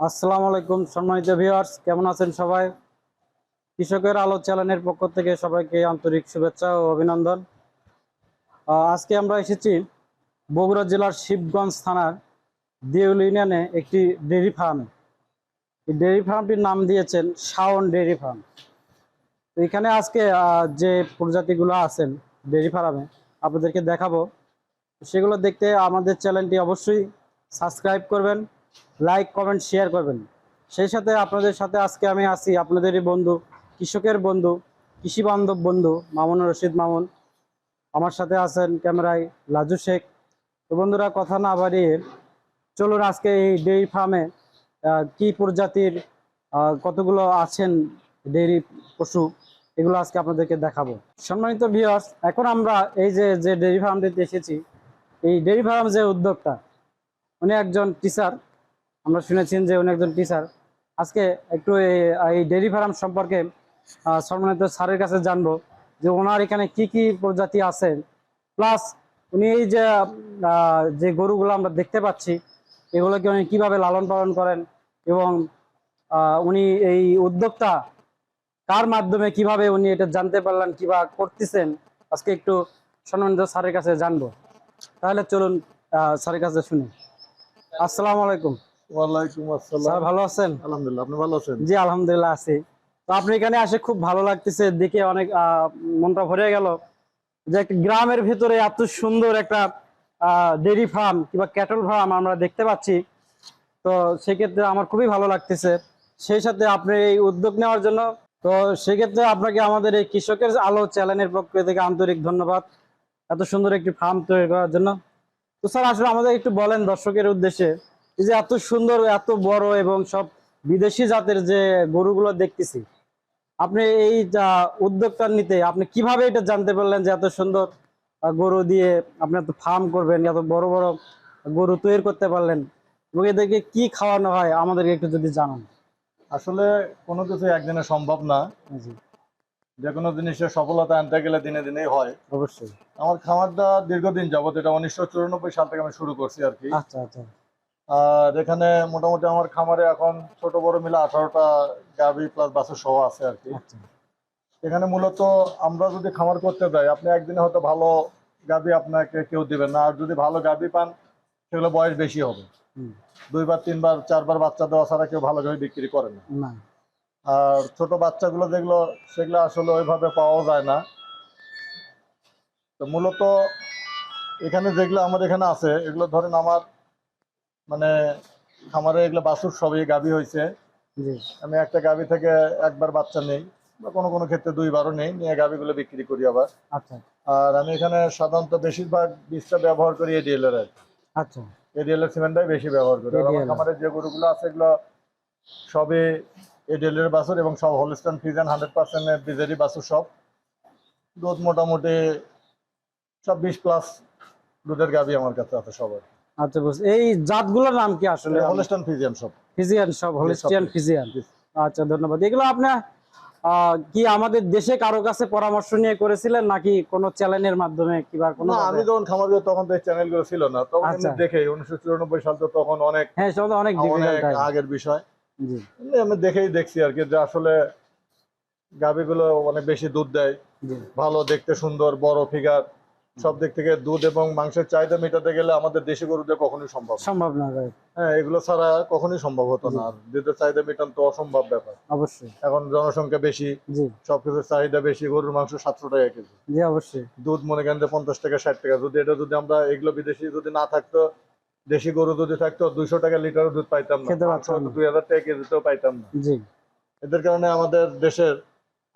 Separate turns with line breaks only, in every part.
আসসালামু আলাইকুম সম্মানিত ভিউয়ার্স, কেমন আছেন সবাই? কৃষকের আলো চ্যানেলের পক্ষ থেকে সবাইকে আন্তরিক শুভেচ্ছা ও অভিনন্দন। আজকে আমরা এসেছি বগুড়া জেলার শিবগঞ্জ থানার দেউল ইউনিয়নে একটি ডেইরি ফার্মে। এই ডেইরি ফার্মটির নাম দিয়েছেন শাওন ডেইরি ফার্ম। তো এখানে আজকে যে প্রজাতিগুলো আছেন ডেইরি ফার্মে আপনাদেরকে দেখাবো। সেগুলো দেখতে আমাদের চ্যানেলটি অবশ্যই সাবস্ক্রাইব করবেন, লাইক কমেন্ট শেয়ার করবেন। সেই সাথে আপনাদের সাথে আজকে আমি আছি আপনাদেরই বন্ধু, কৃষকের বন্ধু, কৃষি বান্ধব বন্ধু মামুন রশিদ মামুন। আমার সাথে আছেন ক্যামেরায় লাজু শেখ। তো বন্ধুরা, কথা না বাড়িয়ে চলুন আজকে এই ডেইরি ফার্মে কি প্রজাতির কতগুলো আছেন ডেইরি পশু, এগুলো আজকে আপনাদেরকে দেখাবো। সম্মানিত ভিউয়ার্স, এখন আমরা এই যে ডেইরি ফার্মটিতে এসেছি, এই ডেইরি ফার্ম যে উদ্যোক্তা উনি একজন টিচার। আমরা শুনেছেন যে উনি একজন টিচার। আজকে একটু এই ডেইরি ফার্ম সম্পর্কে সম্মানিত স্যারের কাছে জানবো যে ওনার এখানে কি কি প্রজাতি আছে, প্লাস উনি এই যে গরুগুলো আমরা দেখতে পাচ্ছি এগুলোকে উনি কিভাবে লালন পালন করেন এবং উনি এই উদ্যোক্তা কার মাধ্যমে কিভাবে উনি এটা জানতে পারলেন কিবা করতেছেন, আজকে একটু সম্মানিত স্যারের কাছে জানবো। তাহলে চলুন স্যারের কাছে শুনি। আসসালামু আলাইকুম।
ওয়ালাইকুম আসসালাম।
স্যার ভালো আছেন?
আলহামদুলিল্লাহ, আপনি ভালো আছেন?
জি আলহামদুলিল্লাহ আছি। তো আপনি এখানে আসে খুব ভালো লাগতেছে, দেখে অনেক মনটা ভরে গেল যে একটা গ্রামের ভেতরে এত সুন্দর একটা ডেইরি ফার্ম কিংবা ক্যাটল ফার্ম আমরা দেখতে পাচ্ছি। তো সেক্ষেত্রে আমার খুবই ভালো লাগতেছে। সেই সাথে আপনি এই উদ্যোগ নেওয়ার জন্য, তো সেক্ষেত্রে আপনাকে আমাদের এই কৃষকের আলো চ্যানেলের পক্ষ থেকে আন্তরিক ধন্যবাদ এত সুন্দর একটি ফার্ম তৈরি করার জন্য। তো স্যার আসলে আমাদের একটু বলেন দর্শকের উদ্দেশ্যে, এই যে এত সুন্দর এত বড় এবং সব বিদেশি জাতের যে গরুগুলো দেখতেছি, আপনি এই উদ্যোগটা নিতে আপনি কিভাবে এটা জানতে পারলেন যে এত সুন্দর গরু দিয়ে আপনি এত ফার্ম করবেন, এত বড় বড় গরু তৈরি করতে পারলেন এবং এদেরকে কি খাওয়ানো হয় আমাদেরকে একটু যদি জানান।
আসলে কোনো কিছু একদিনে সম্ভব না।
জি
যে কোনো জিনিসের সফলতা আনতে গেলে দিনে দিনেই হয়।
অবশ্যই।
আমার খামারটা দীর্ঘদিন যাবত, এটা 1994 সাল থেকে আমি শুরু করছি আর কি।
আচ্ছা আচ্ছা।
আর এখানে মোটামুটি আমার খামারে এখন ছোট বড় মিলে 18টা গাভী প্লাস বাছুর সহ আছে আর কি।
আচ্ছা।
এখানে মূলত আমরা যদি খামার করতে যাই, আপনি একদিনে হয়তো ভালো গাভী আপনাকে কেউ দিবেন না। আর যদি ভালো গাভী পান সেগুলো বয়স বেশি হবে। 2বার 3বার 4বার বাচ্চা দেওয়া ছাড়া কেউ ভালো গাভী বিক্রি করে না। আর ছোট বাচ্চাগুলো যেগুলো, সেগুলো আসলে ওইভাবে পাওয়া যায় না। তো মূলত এখানে যেগুলো আমার এখানে আছে, এগুলো ধরেন আমার মানে খামারে এগুলো বাছুর সবই গাভী হয়েছে। আমি একটা গাভী থেকে একবার বাচ্চা নেই বা কোনো কোনো ক্ষেত্রে 2বারও নেই, নিয়ে গাভীগুলো বিক্রি করি আবার।
আচ্ছা।
আর আমি এখানে সাধারণত বেশিরভাগ বীজটা ব্যবহার করি এডিএল এর।
আচ্ছা।
এডিএল এর সিমেন্টটাই বেশি ব্যবহার করি। আর আমার খামারে যে গরুগুলো আছে এগুলো সবই এডিএল এর বাছুর এবং সব হলস্টাইন ফ্রিজিয়ান 100% বীজেরই বাছুর। সব দুধ মোটামুটি সব 20+ দুধের গাভী আমার কাছে আছে সবার।
আচ্ছা বুঝছি। এই জাতগুলোর নাম কি আসলে?
হলস্টাইন ফ্রিজিয়ান সব।
ফিজিয়ান, সব হলিস্টিয়ান ফিজিয়ান। আচ্ছা ধন্যবাদ। এগুলো আপনার কি আমাদের দেশে কারো কাছে পরামর্শ নিয়ে করেছিলেন নাকি কোনো চ্যানেলের মাধ্যমে কিবা কোনো?
না, আমি যখন খামার করি তখন তো এই চ্যানেলগুলো ছিল না, তখন আমি দেখে 1994 সাল তো তখন অনেক,
হ্যাঁ সেটা তো অনেক
আগের বিষয়।
জি
আমি দেখছি আর কি যে আসলে গাভীগুলো অনেক বেশি দুধ দেয়, ভালো দেখতে, সুন্দর বড় ফিগার, সব দিক থেকে দুধ এবং মাংসের চাহিদা মেটাতে গেলে আমাদের দেশি গরুদের কখনোই সম্ভব না। হ্যাঁ, এগুলো ছাড়া কখনোই সম্ভব হতো না। আর দুধের চাহিদা মেটানো তো অসম্ভব ব্যাপার।
অবশ্যই।
এখন জনসংখ্যা বেশি, সবকিছুর চাহিদা বেশি। গরুর মাংস 700 টাকা কেজি।
জি অবশ্যই।
দুধ মনে করেন 50 টাকা 60 টাকা। যদি আমরা এগুলো বিদেশি যদি না থাকতো, দেশি গরু যদি থাকতো 200 টাকা লিটার দুধ পাইতাম না, 2000 টাকা কেজিতেও পাইতাম না। এদের কারণে আমাদের দেশের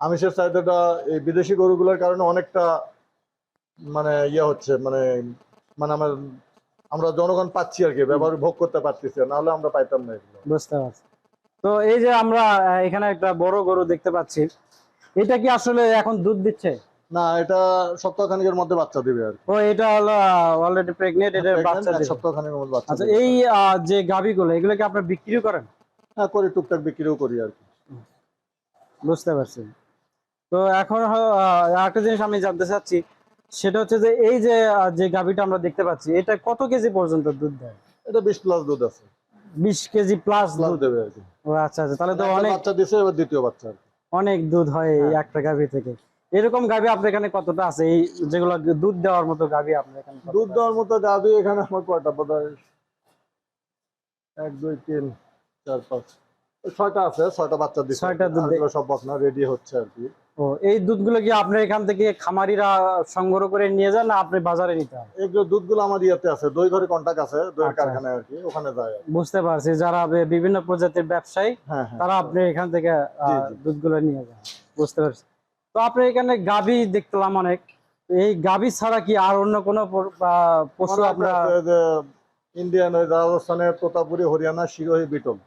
আমিষের চাহিদাটা এই বিদেশি গরুগুলোর কারণে অনেকটা মানে হচ্ছে, মানে আমরা জনগণ পাচ্ছি আর কি, ব্যবহার ভোগ করতে পারতেছি, নাহলে আমরা পাইতাম না এগুলো।
বুঝতে পারছি। তো এই যে আমরা এখানে একটা বড় গরু দেখতে পাচ্ছি, এটা কি আসলে এখন দুধ দিচ্ছে?
না, এটা সপ্তাহখানেকের মধ্যে বাচ্চা দিবে আর কি।
ও এটা হলো অলরেডি প্রেগন্যান্ট, এটা বাচ্চা দিবে
সপ্তাহখানেকের মধ্যে বাচ্চা।
আচ্ছা, এই যে গাভীগুলো এগুলো কি আপনি বিক্রি করেন?
হ্যাঁ করি, টুকটাক বিক্রিও করি আর কি।
বুঝতে পারছি। তো এখন একটা জিনিস আমি জানতে চাচ্ছি, সেটা হচ্ছে যে এই যে গাভীটা আমরা দেখতে পাচ্ছি এটা কত কেজি পর্যন্ত দুধ দেয়?
এটা 20+ দুধ আছে।
20 কেজি প্লাস
প্লাস
দুধ।
দেবে আর কি।
ও আচ্ছা আচ্ছা, তাহলে তো
একটা
অনেক
বাচ্চা দিছে, এবার দ্বিতীয় বাচ্চা আর কি।
অনেক দুধ হয় এই
হ্যাঁ।
একটা গাভী থেকে। এরকম গাভী আপনার এখানে কতটা আছে, এই যেগুলো দুধ দেওয়ার মতো গাভী আপনার এখানে কতটা
দুধ
আছে?
দেওয়ার মতো গাভী এখানে আমার কয়টা বোধহয় 1 2 3 4 5 6টা আছে, 6টা বাচ্চা দিচ্ছে।
6টা দুধ
আর সব বকনা রেডি হচ্ছে আর কি।
ও, এই দুধগুলো কি আপনার এখান থেকে খামারিরা সংগ্রহ করে নিয়ে যান না আপনি বাজারে নিতে হয়?
এগুলো দুধগুলো আমার ইয়েতে আছে, দই ঘরে কন্টাক্ট আছে, দইয়ের
আচ্ছা।
কারখানায় আর কি, ওখানে যায় আর কি।
বুঝতে পারছি, যারা বিভিন্ন প্রজাতির ব্যবসায়ী
হ্যাঁ হ্যাঁ।
তারা আপনি এখান থেকে
জি, জি।
দুধগুলো নিয়ে যান। বুঝতে পারছি। তো আপনি এখানে গাভী দেখলাম অনেক, এই গাভী ছাড়া কি আর অন্য কোনো পশু
আমার
আপনার?
আছে যে ইন্ডিয়ান, ওই রাজস্থানের তোতাপুরি, হরিয়ানা, সিরোহি, বিটল,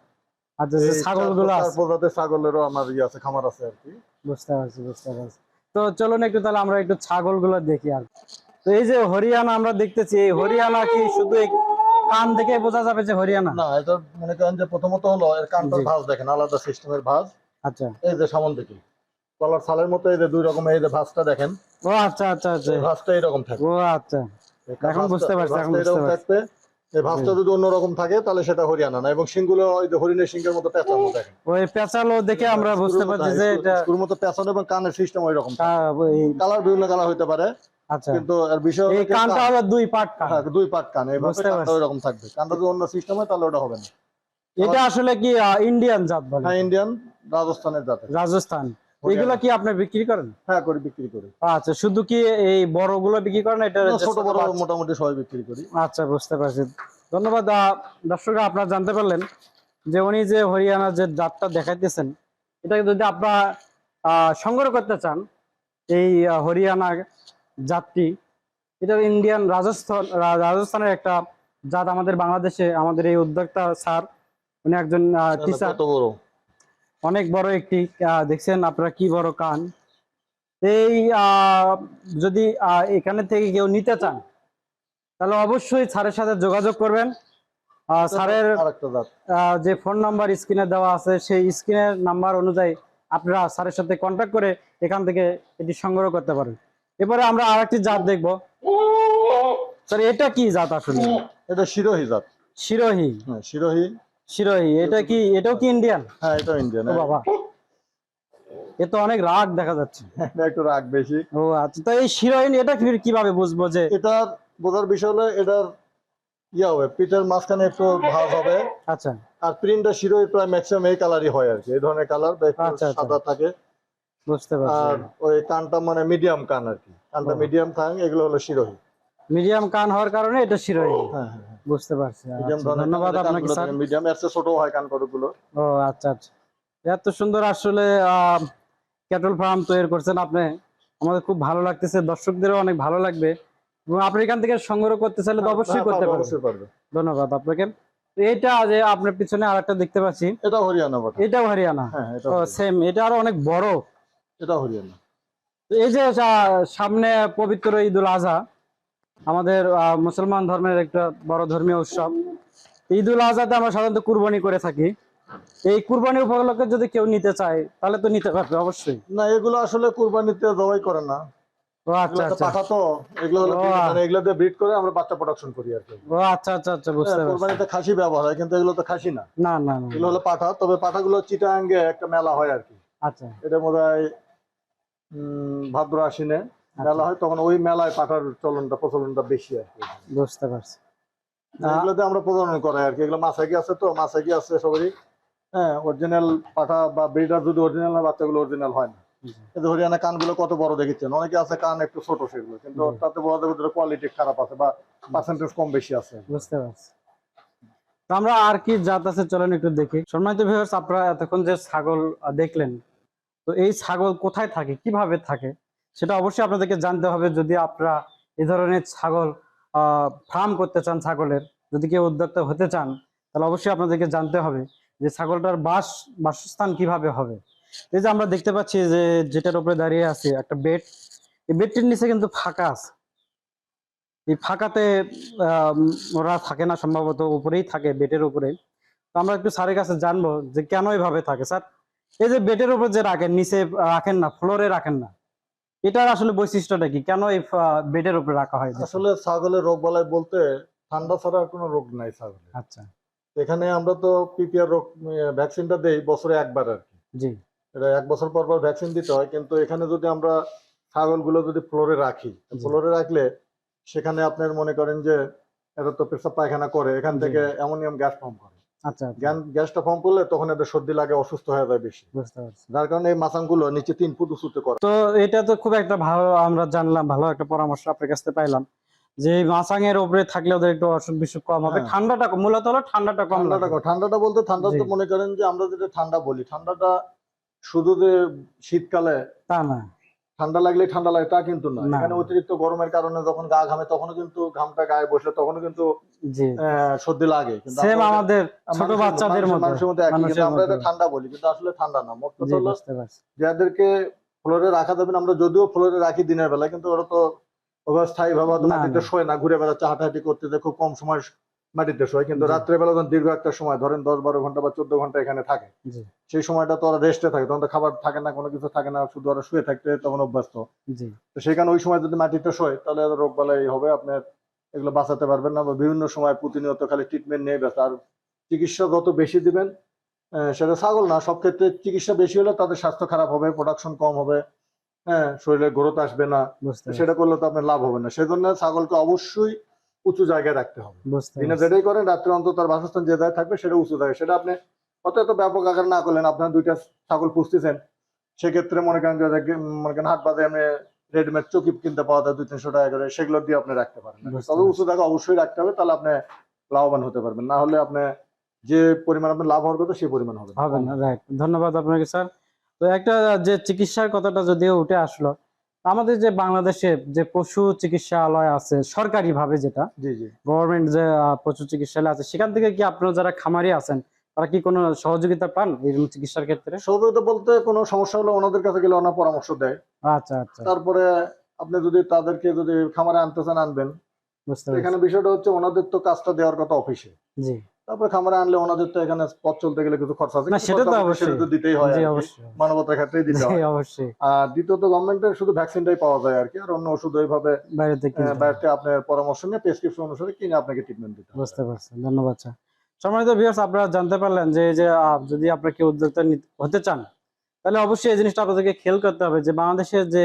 আচ্ছা, যে
এই
ছাগলগুলো
4
আছে।
প্রজাতির ছাগলেরও আমার ইয়ে আছে, খামার আছে আর কি।
বুঝতে পারছি, বুঝতে পারছি। তো চলুন একটু তাহলে আমরা একটু ছাগলগুলো দেখি। আর তো এই যে হরিয়ানা আমরা দেখতেছি, এই হরিয়ানা কি শুধু এই কান দেখে বোঝা যাবে যে হরিয়ানা?
না, এটা মনে করেন যে প্রথমত হলো এর কানটার
জি।
ভাঁজ দেখেন, আলাদা সিস্টেমের ভাঁজ।
আচ্ছা।
এই যে সামন দিকে কলার ছালের মতো এই যে 2 রকমের, এই যে ভাঁজটা দেখেন,
ও আচ্ছা আচ্ছা আচ্ছা।
এই ভাঁজটা এরকম থাকে।
ও আচ্ছা,
এই
এখন বুঝতে পারছি, এখন
ভাঁজটা
বুঝতে
এরকম
পারছি।
থাকবে। এই ভাঁজটা যদি অন্যরকম থাকে তাহলে সেটা হরিয়ানা না, এবং শিংগুলো ওই যে হরিণের শিংয়ের মতো পেঁচানো দেখেন।
ওই পেঁচালো দেখে আমরা বুঝতে পারছি যে এটা
স্ক্রুর মতো পেঁচানো, এবং কানের সিস্টেম ওই রকম।
এই-
কালার বিভিন্ন কালার হইতে পারে,
আচ্ছা,
কিন্তু এর বিষয় হলো
এই
যে
কানটা হলো 2 পার্ট কান।
হ্যাঁ, 2 পার্ট কান, এইভাবে
বুঝতে
কানটা
পারছি।
ওই রকম থাকবে। কানটা যদি অন্য সিস্টেম হয় তাহলে ওটা হবে না।
এটা আসলে কি ইন্ডিয়ান জাত বলে?
হ্যাঁ, ইন্ডিয়ান, রাজস্থানের জাতের।
রাজস্থান। এগুলো কি আপনি বিক্রি করেন?
হ্যাঁ, করে বিক্রি করি।
আচ্ছা, শুধু কি এই বড়গুলো বিক্রি করেন, এটা
না,
যে
ছোট বড়
বাচ্চা?
মোটামুটি সবাই বিক্রি করি।
আচ্ছা, বুঝতে পারছি। ধন্যবাদ। দর্শকরা আপনারা জানতে পারলেন যে উনি যে হরিয়ানা যে জাতটা দেখাইতেছেন, এটাকে যদি আপনারা সংগ্রহ করতে চান, এই হরিয়ানা জাতটি, এটা ইন্ডিয়ান রাজস্থানের একটা জাত। আমাদের বাংলাদেশে আমাদের এই উদ্যোক্তা স্যার, উনি একজন টিচার।
কত বড়!
অনেক বড় একটি, দেখছেন আপনারা কি বড় কান। এই যদি এখানে থেকে কেউ নিতে চান তাহলে অবশ্যই স্যারের সাথে যোগাযোগ করবেন। স্যারের
আরেকটা জাত।
যে ফোন নাম্বার স্ক্রিনে দেওয়া আছে, সেই স্ক্রিনের নাম্বার অনুযায়ী আপনারা স্যারের সাথে কন্ট্যাক্ট করে এখান থেকে এটি সংগ্রহ করতে পারেন। এবারে আমরা আরেকটি জাত দেখব। স্যার, এটা কি জাত আসলে?
এটা শিরোহী জাত।
শিরোহী।
হ্যাঁ, শিরোহী।
শিরোহী, এটা কি, এটাও কি ইন্ডিয়ান?
হ্যাঁ, এটা ইন্ডিয়ান।
ও বাবা, এ তো অনেক রাগ দেখা যাচ্ছে।
এটা একটু রাগ বেশি।
ও আচ্ছা, তো এই শিরোহী এটা কিভাবে বুঝবো যে?
এটার বোঝার বিষয় হলো এটার ইয়া হবে, পিঠের মাঝখানে একটু ভাঁজ হবে।
আচ্ছা
আর প্রিন্টটা শিরোহী প্রায় ম্যাক্সিমাম এই কালারই হয় আর কি, এই ধরনের কালার,
আচ্ছা, আচ্ছা।
সাদা থাকে।
বুঝতে পারছি।
আর ওই কানটা মানে মিডিয়াম কান আর কি, কানটা
ও।
মিডিয়াম থাকে, এগুলো হলো শিরোহী।
মিডিয়াম কান হওয়ার কারণে এটা শিরোহী।
হ্যাঁ হ্যাঁ হ্যাঁ,
বুঝতে পারছি।
মিডিয়াম
আচ্ছা,
ধরনের
ধন্যবাদ আপনাকে স্যার।
মিডিয়াম, এর চেয়ে ছোট হয় কান কতগুলো।
ও আচ্ছা আচ্ছা, এত সুন্দর আসলে ক্যাটল ফার্ম তৈরি করছেন আপনি, আমাদের খুব ভালো লাগতেছে, দর্শকদেরও অনেক ভালো লাগবে। এবং আপনি এখান থেকে সংগ্রহ করতে চাইলে তো অবশ্যই
হ্যাঁ,
করতে
পারবে,
পারবেন।
অবশ্যই পারবে।
ধন্যবাদ আপনাকে। তো এটা যে আপনার পিছনে আরেকটা দেখতে পাচ্ছি,
এটা হরিয়ানা বটে।
এটাও হরিয়ানা?
হ্যাঁ, এটা
ও সেম, এটা আরো অনেক বড়।
এটা হরিয়ানা।
তো এই যে সামনে পবিত্র ঈদুল আজহা, আমাদের মুসলমান ধর্মের একটা বড় ধর্মীয় উৎসব। ঈদুল আজহাতে আমরা সাধারণত কুরবানি করে থাকি। এই কুরবানি উপলক্ষে যদি কেউ নিতে চায় তাহলে তো নিতে পারবে অবশ্যই।
না, এগুলো আসলে কুরবানিতে জবাই করে না।
ও আচ্ছা
এগুলো তো
আচ্ছা।
পাঠা, তো এগুলো হলো
ও।
মানে এগুলো দিয়ে ব্রিড করে আমরা বাচ্চা প্রোডাকশন করি আর কি।
ও আচ্ছা আচ্ছা আচ্ছা, বুঝতে
হ্যাঁ,
পারছি।
কুরবানিতে খাসি ব্যবহার হয়, কিন্তু এগুলো তো খাসি না,
না না না।
এগুলো হলো পাঠা। তবে পাঠাগুলো চিটাগাঙ্গে একটা মেলা হয় আর কি,
আচ্ছা
এটা বোধহয় ভাদ্র আশ্বিনে মেলা হয়, তখন ওই মেলায় পাঠার প্রচলনটা বেশি আর কি।
বুঝতে পারছি।
এগুলোতে আমরা প্রজনন করাই আর কি, এগুলো মাছাকি আছে, তো মাছাকি আছে সবারই। হ্যাঁ, অরিজিনাল পাঠা বা ব্রিডার যদি অরিজিনাল না, বাচ্চাগুলো অরিজিনাল হয় না। কিন্তু হরিয়ানা কানগুলো কত বড় দেখেছেন, অনেকে আছে কান একটু ছোট সেগুলো, কিন্তু তাতে বড়দের ভিতরে কোয়ালিটি খারাপ আছে বা পার্সেন্টেজ কম বেশি আছে।
বুঝতে পারছি। তো আমরা আর কি জাত আছে চলেন একটু দেখি। সম্মানিত ভিউয়ার্স, আপনারা এতক্ষণ যে ছাগল দেখলেন, তো এই ছাগল কোথায় থাকে, কিভাবে থাকে, সেটা অবশ্যই আপনাদেরকে জানতে হবে। যদি আপনারা এই ধরনের ছাগল ফার্ম করতে চান, ছাগলের যদি কেউ উদ্যোক্তা হতে চান, তাহলে অবশ্যই আপনাদেরকে জানতে হবে যে ছাগলটার বাসস্থান কিভাবে হবে। এই যে আমরা দেখতে পাচ্ছি যে যেটার উপরে দাঁড়িয়ে আছে একটা বেড, এই বেডটির নিচে কিন্তু ফাঁকা আছে। এই ফাঁকাতে ওরা থাকে না, সম্ভবত উপরেই থাকে, বেডের উপরে। তো আমরা একটু স্যারের কাছে জানবো যে কেন এইভাবে থাকে। স্যার, এই যে বেডের উপর যে রাখেন, নিচে রাখেন না, ফ্লোরে রাখেন না, এটার আসলে বৈশিষ্ট্যটা কি, কেন এই বেডের উপরে রাখা হয়?
আসলে ছাগলের রোগ বালাই বলতে ঠান্ডা ছাড়া আর কোনো রোগ নাই ছাগলের।
আচ্ছা
এখানে আমরা তো পিপিআর রোগ ভ্যাকসিনটা দেই বছরে একবার আর কি।
জি
এটা 1 বছর পর পর ভ্যাকসিন দিতে হয়, কিন্তু এখানে যদি আমরা ছাগলগুলো যদি ফ্লোরে রাখি,
জি।
ফ্লোরে রাখলে সেখানে আপনার মনে করেন যে এটা তো পেশাব পায়খানা করে, এখান
জি।
থেকে অ্যামোনিয়াম গ্যাস ফর্ম করে।
আচ্ছা আচ্ছা,
গ্যাসটা ফর্ম করলে তখন এদের সর্দি লাগে, অসুস্থ হয়ে যায় বেশি,
বুঝতে পারছি।
যার কারণে এই মাছাংগুলো নিচে 3 ফুট উঁচুতে করে।
তো এটা তো খুব একটা ভালো, আমরা জানলাম, ভালো একটা পরামর্শ আপনার কাছ থেকে পাইলাম যে এই মাছাঙের উপরে থাকলে ওদের একটু অসুখ বিসুখ কম হবে,
হ্যাঁ।
ঠান্ডাটা মূলত হলো ঠান্ডাটা কম লাগে।
ঠান্ডাটা বলতে ঠান্ডা
জি।
তো মনে করেন যে আমরা যেটা ঠান্ডা বলি, ঠান্ডাটা শুধু যে শীতকালে
তা না,
ঠান্ডা লাগলে ঠান্ডা লাগে তা কিন্তু না।
না।
এখানে অতিরিক্ত গরমের কারণে যখন গা ঘামে তখনও কিন্তু ঘামটা গায়ে বসলে তখনও কিন্তু
জি
সর্দি লাগে। কিন্তু
সেম
আমরা
আমাদের ছোট
মানুষের-
বাচ্চাদের মতো,
মানুষের মধ্যে একই, কিন্তু
মানুষের
আমরা এটা
মতো।
ঠান্ডা বলি, কিন্তু আসলে ঠান্ডা না। মোট
জি
কথা হলো
বুঝতে পারছি।
যাদেরকে ফ্লোরে রাখা যাবে না, আমরা যদিও ফ্লোরে রাখি দিনের বেলা, কিন্তু ওরা তো স্থায়ী ভাবে হয়তো
না,
মাটিতে
না।
শোয় না, ঘুরে বেড়াচ্ছে, হাঁটাহাঁটি করতে যে খুব কম সময় মাটিতে শোয়। কিন্তু
জি।
রাত্রে বেলা যখন দীর্ঘ একটা সময় ধরেন 10-12 ঘন্টা বা 14 ঘন্টা এখানে থাকে,
জি
সেই সময়টা তো ওরা রেস্টে থাকে, তখন তো খাবার থাকে না, কোনো কিছু থাকে না, শুধু ওরা শুয়ে থাকতে তখন অভ্যস্ত।
জি
তো সেখানে ওই সময় যদি মাটিতে শোয় তাহলে রোগ বালাই হবে, আপনার এগুলো বাঁচাতে পারবেন না। বা বিভিন্ন সময় প্রতিনিয়ত খালি ট্রিটমেন্ট নিয়ে ব্যস্ত। আর চিকিৎসা যত বেশি দিবেন, সেটা ছাগল না, সব ক্ষেত্রে চিকিৎসা বেশি হলে তাদের স্বাস্থ্য খারাপ হবে, প্রোডাকশন কম হবে, হ্যাঁ, শরীরে গ্রোথ আসবে না।
বুঝতে পারছি,
সেটা করলে তো আপনার লাভ হবে না। সেজন্য ছাগলকে অবশ্যই উঁচু জায়গায় রাখতে হবে।
বুঝতে
দিনে
পারছি।
যেটাই করেন, রাত্রে অন্তত তার বাসস্থান যে জায়গায় থাকবে সেটা উঁচু জায়গায়। সেটা আপনি অত এত ব্যাপক আকার না করলেন, আপনার 2টা ছাগল পুষতেছেন, সেক্ষেত্রে মনে করেন যে মনে করেন হাট বাজারে আপনি রেডিমেড চকি কিনতে পাওয়া যায় 200-300 টাকা করে, সেগুলো দিয়ে আপনি রাখতে পারেন।
বুঝতে
তবে উঁচু জায়গা অবশ্যই রাখতে হবে, তাহলে আপনি লাভবান হতে পারবেন। না হলে আপনি যে পরিমাণ আপনার লাভ হওয়ার কথা সেই পরিমাণ হবে
হবে না, রাইট। ধন্যবাদ আপনাকে স্যার। তো একটা যে চিকিৎসার কথাটা যদিও উঠে আসলো, আমাদের যে বাংলাদেশে যে পশু চিকিৎসালয় আছে সরকারি ভাবে, যেটা
জি জি।
গভর্নমেন্ট যে পশু চিকিৎসালয় আছে, সেখান থেকে কি আপনারা যারা খামারি আছেন তারা কি কোনো সহযোগিতা পান এই চিকিৎসার ক্ষেত্রে?
সহযোগিতা বলতে কোনো সমস্যা হলে ওনাদের কাছে গেলে ওনার পরামর্শ দেয়।
আচ্ছা আচ্ছা,
তারপরে আপনি যদি তাদেরকে যদি খামারে আনতে চান আনবেন।
বুঝতে
এখানে
পারছি।
বিষয়টা হচ্ছে ওনাদের তো কাজটা দেওয়ার কথা অফিসে,
জি
তারপরে খামারে আনলে ওনাদের তো এখানে পথ চলতে গেলে কিছু খরচ আছে,
না,
কিছু
সেটা
খরচ
তো
আপনাকে
অবশ্যই।
সেটা তো দিতেই হয়
জি
আর কি।
অবশ্যই।
মানবতার ক্ষেত্রেই দিতে
জি
হয়।
অবশ্যই।
আর দ্বিতীয়ত গভর্নমেন্টের শুধু ভ্যাকসিনটাই পাওয়া যায় আর কি, আর অন্য ওষুধ ওইভাবে
বাইরে থেকে কিনতে হয়।
বাইরে আপনার পরামর্শ নিয়ে প্রেসক্রিপশন অনুসারে কিনে আপনাকে ট্রিটমেন্ট দিতে হবে।
বুঝতে পারছি, ধন্যবাদ স্যার। সম্মানিত ভিউয়ার্স, আপনারা জানতে পারলেন যে এই যে যদি আপনারা কেউ উদ্যোক্তা হতে চান, তাহলে অবশ্যই এই জিনিসটা আপনাদেরকে খেয়াল করতে হবে যে বাংলাদেশের যে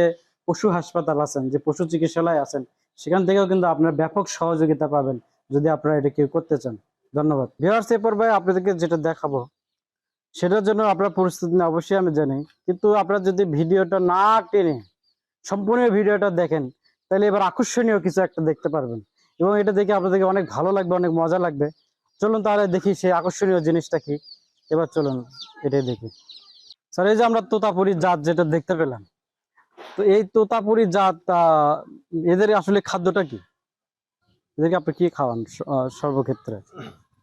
পশু হাসপাতাল আছেন, যে পশু চিকিৎসালয় আছেন, সেখান থেকেও কিন্তু আপনারা ব্যাপক সহযোগিতা পাবেন যদি আপনারা এটা কেউ করতে চান। ধন্যবাদ ভিউয়ার্স। এ পর্বে আপনাদেরকে যেটা দেখাবো সেটার জন্য আপনার প্রস্তুতি না অবশ্যই আমি জানি, কিন্তু আপনারা যদি ভিডিওটা না টেনে সম্পূর্ণ ভিডিওটা দেখেন, তাহলে এবার আকর্ষণীয় কিছু একটা দেখতে পারবেন এবং এটা দেখে আপনাদেরকে অনেক ভালো লাগবে, অনেক মজা লাগবে। চলুন তাহলে দেখি সেই আকর্ষণীয় জিনিসটা কি। এবার চলুন এটাই দেখি। স্যার, এই যে আমরা তোতাপুরি জাত যেটা দেখতে পেলাম, তো এই তোতাপুরি জাত এদের আসলে খাদ্যটা কি? এদেরকে আপনি কি খাওয়ান সর্বক্ষেত্রে?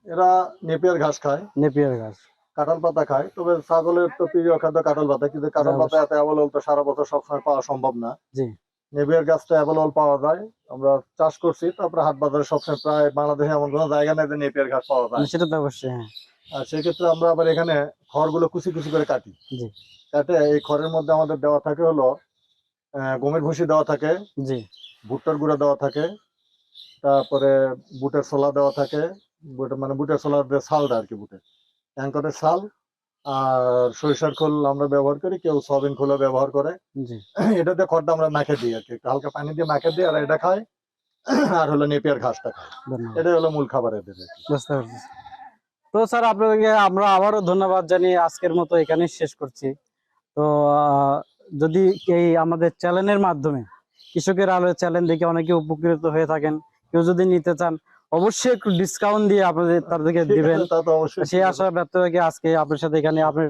এরা নেপিয়ার ঘাস খায়,
নেপিয়ার ঘাস।
কাঁঠাল পাতা খায়। তবে ছাগলের তো প্রিয় খাদ্য কাঁঠাল পাতা, কিন্তু কাঁঠাল পাতা এত অ্যাভেলেবল তো সারা বছর সবসময় পাওয়া সম্ভব না।
জি
নেপিয়ার গাছটা অ্যাভেলেবল পাওয়া যায়, আমরা চাষ করছি। তারপরে হাট বাজারে সবসময় প্রায় বাংলাদেশে এমন কোনো জায়গা নেই যে নেপিয়ার ঘাস পাওয়া যায়।
সেটা তো অবশ্যই, হ্যাঁ।
আর সেক্ষেত্রে আমরা আবার এখানে খড়গুলো কুচি কুচি করে কাটি।
জি
কাটে এই খড়ের মধ্যে আমাদের দেওয়া থাকে হলো গমের ভুসি দেওয়া থাকে,
জি
ভুট্টার গুঁড়া দেওয়া থাকে, তারপরে বুটের ছোলা দেওয়া থাকে। মানে বুটের ছোলার যে ছালটা আর কি, বুটের অ্যাঙ্করের ছাল, আর সরিষার খোল আমরা ব্যবহার করি, কেউ সয়াবিন খোলও ব্যবহার করে।
জি,
এটাতে খড়টা আমরা মেখে দিই আর কি, একটু হালকা পানি দিয়ে মেখে দিই, আর এটা খায়। আর হলো নেপিয়ার ঘাসটা খায়।
ধন্যবাদ।
এটাই হলো মূল খাবার এদের আর কি।
বুঝতে পারছি। তো স্যার, আপনাদেরকে আমরা আবারও ধন্যবাদ জানিয়ে আজকের মতো এখানেই শেষ করছি। তো যদি এই আমাদের চ্যানেলের মাধ্যমে কৃষকের আলো চ্যানেল দেখে অনেকে উপকৃত হয়ে থাকেন, কেউ যদি নিতে চান অবশ্যই একটু ডিসকাউন্ট দিয়ে আপনাদের তাদেরকে
ঠিক
দিবেন,
আছে, তা তো অবশ্যই।
সেই আশা ব্যক্ত রেখে আজকে আপনার সাথে এখানে আপনার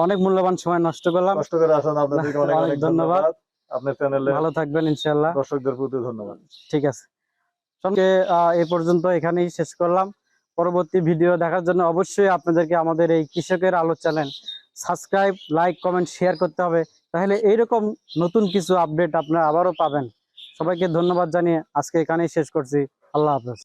অনেক মূল্যবান সময় নষ্ট করলাম।
কষ্ট করে আসেন, আপনাদেরকে অনেক
অনেক
অনেক
ধন্যবাদ।
ধন্যবাদ। আপনার চ্যানেলে
ভালো থাকবেন ইনশাআল্লাহ।
দর্শকদের প্রতি ধন্যবাদ।
ঠিক আছে, সঙ্গে এই পর্যন্ত এখানেই শেষ করলাম। পরবর্তী ভিডিও দেখার জন্য অবশ্যই আপনাদেরকে আমাদের এই কৃষকের আলো channel subscribe, like, comment, share করতে হবে, তাহলে এইরকম নতুন কিছু আপডেট আপনারা আবারও পাবেন। সবাইকে ধন্যবাদ জানিয়ে আজকে এখানেই শেষ করছি। আল্লাহ হাফেজ।